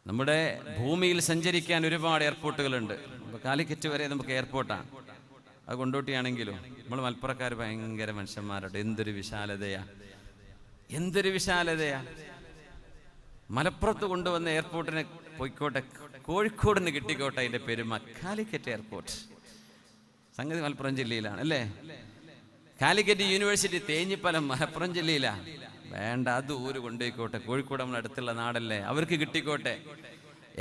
നമ്മുടെ ഭൂമിയിൽ സഞ്ചരിക്കാൻ ഒരുപാട് എയർപോർട്ടുകളുണ്ട്. കാലിക്കറ്റ് വരെ നമുക്ക് എയർപോർട്ടാണ്. അത് കൊണ്ടോട്ടിയാണെങ്കിലും നമ്മൾ മലപ്പുറക്കാർ ഭയങ്കര മനുഷ്യന്മാരുടെ എന്തൊരു വിശാലതയാ, എന്തൊരു വിശാലതയാ. മലപ്പുറത്ത് കൊണ്ടുവന്ന എയർപോർട്ടിന് പോയിക്കോട്ടെ, കോഴിക്കോടിന് കിട്ടിക്കോട്ടെ, അതിൻ്റെ പെരുമ. കാലിക്കറ്റ് എയർപോർട്ട് സംഗതി മലപ്പുറം ജില്ലയിലാണ് അല്ലേ? കാലിക്കറ്റ് യൂണിവേഴ്സിറ്റി തേഞ്ഞിപ്പലം മലപ്പുറം ജില്ലയിലാണ്. വേണ്ട, അത് ഊര് കൊണ്ടുപോയിക്കോട്ടെ, കോഴിക്കോട് നമ്മൾ അടുത്തുള്ള നാടല്ലേ, അവർക്ക് കിട്ടിക്കോട്ടെ.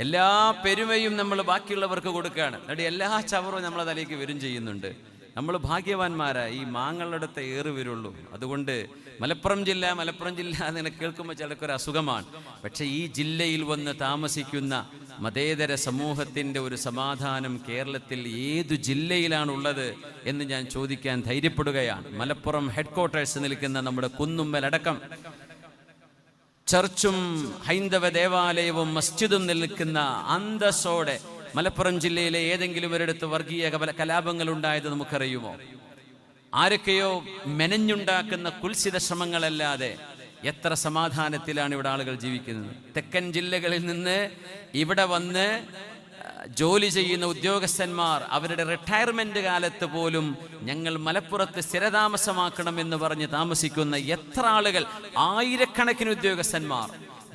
എല്ലാ പെരുമയും നമ്മൾ ബാക്കിയുള്ളവർക്ക് കൊടുക്കുകയാണ്. എന്നിട്ട് എല്ലാ ചവറും നമ്മളെ തലേക്ക് വരും ചെയ്യുന്നുണ്ട്. നമ്മൾ ഭാഗ്യവാന്മാരാ, ഈ മാങ്ങളുടെത്തെ ഏറ് വരുള്ളൂ. അതുകൊണ്ട് മലപ്പുറം ജില്ല അങ്ങനെ കേൾക്കുമ്പോൾ ചിലക്കൊരു അസുഖമാണ്. പക്ഷെ ഈ ജില്ലയിൽ വന്ന് താമസിക്കുന്ന മതേതര സമൂഹത്തിൻ്റെ ഒരു സമാധാനം കേരളത്തിൽ ഏതു ജില്ലയിലാണുള്ളത് എന്ന് ഞാൻ ചോദിക്കാൻ ധൈര്യപ്പെടുകയാണ്. മലപ്പുറം ഹെഡ്ക്വാർട്ടേഴ്സ് നിൽക്കുന്ന നമ്മുടെ കുന്നുമ്മലടക്കം ചർച്ചും ഹൈന്ദവ ദേവാലയവും മസ്ജിദും നിൽക്കുന്ന അന്തസ്സോടെ മലപ്പുറം ജില്ലയിലെ ഏതെങ്കിലും ഒരിടത്ത് വർഗീയ കലാപങ്ങൾ ഉണ്ടായത് നമുക്കറിയുമോ? ആരൊക്കെയോ മെനഞ്ഞുണ്ടാക്കുന്ന കുൽസിത ശ്രമങ്ങളല്ലാതെ എത്ര സമാധാനത്തിലാണ് ഇവിടെ ആളുകൾ ജീവിക്കുന്നത്. തെക്കൻ ജില്ലകളിൽ നിന്ന് ഇവിടെ വന്ന് ജോലി ചെയ്യുന്ന ഉദ്യോഗസ്ഥന്മാർ അവരുടെ റിട്ടയർമെന്റ് കാലത്ത് പോലും ഞങ്ങൾ മലപ്പുറത്ത് സ്ഥിരതാമസമാക്കണമെന്ന് പറഞ്ഞ് താമസിക്കുന്ന എത്ര ആളുകൾ, ആയിരക്കണക്കിന് ഉദ്യോഗസ്ഥന്മാർ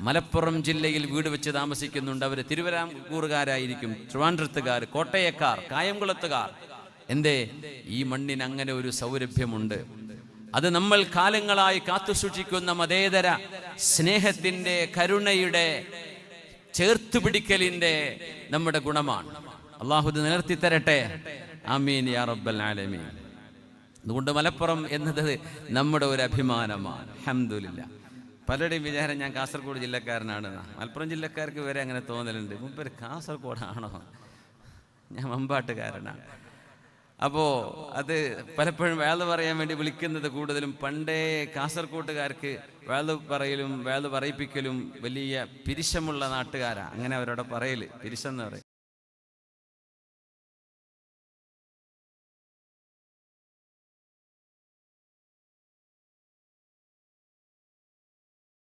മലപ്പുറം ജില്ലയിൽ വീട് വെച്ച് താമസിക്കുന്നുണ്ട്. അവർ തിരുവിതാംകൂറുകാരായിരിക്കും, ട്രിവാൻഡ്രത്തുകാർ, കോട്ടയക്കാർ, കായംകുളത്തുകാർ. എന്തേ? ഈ മണ്ണിന് അങ്ങനെ ഒരു സൗരഭ്യമുണ്ട്. അത് നമ്മൾ കാലങ്ങളായി കാത്തുസൂക്ഷിക്കുന്ന മതേതര സ്നേഹത്തിന്റെ, കരുണയുടെ, ചേർത്തുപിടിക്കലിന്റെ നമ്മുടെ ഗുണമാണ്. അള്ളാഹു ഇത് നിലർത്തി തരട്ടെ. ആമീൻ യാ റബ്ബൽ ആലമീൻ. അതുകൊണ്ട് മലപ്പുറം എന്നത് നമ്മുടെ ഒരു അഭിമാനമാണ്. അൽഹംദുലില്ലാ. പലരുടെയും വിചാരം ഞാൻ കാസർഗോഡ് ജില്ലക്കാരനാണെന്നാ. മലപ്പുറം ജില്ലക്കാർക്ക് വരെ അങ്ങനെ തോന്നലുണ്ട്, മുമ്പ് കാസർഗോഡാണോ, ഞാൻ മമ്പാട്ടുകാരനാണ്. അപ്പോൾ അത് പലപ്പോഴും വേള് പറയാൻ വേണ്ടി വിളിക്കുന്നത് കൂടുതലും പണ്ടേ കാസർഗോട്ടുകാർക്ക് വേള് പറയലും വേള് പറയിപ്പിക്കലും വലിയ പിരിശമുള്ള നാട്ടുകാരാണ്. അങ്ങനെ അവരോട് പറയല് പിരിശെന്ന് പറയും.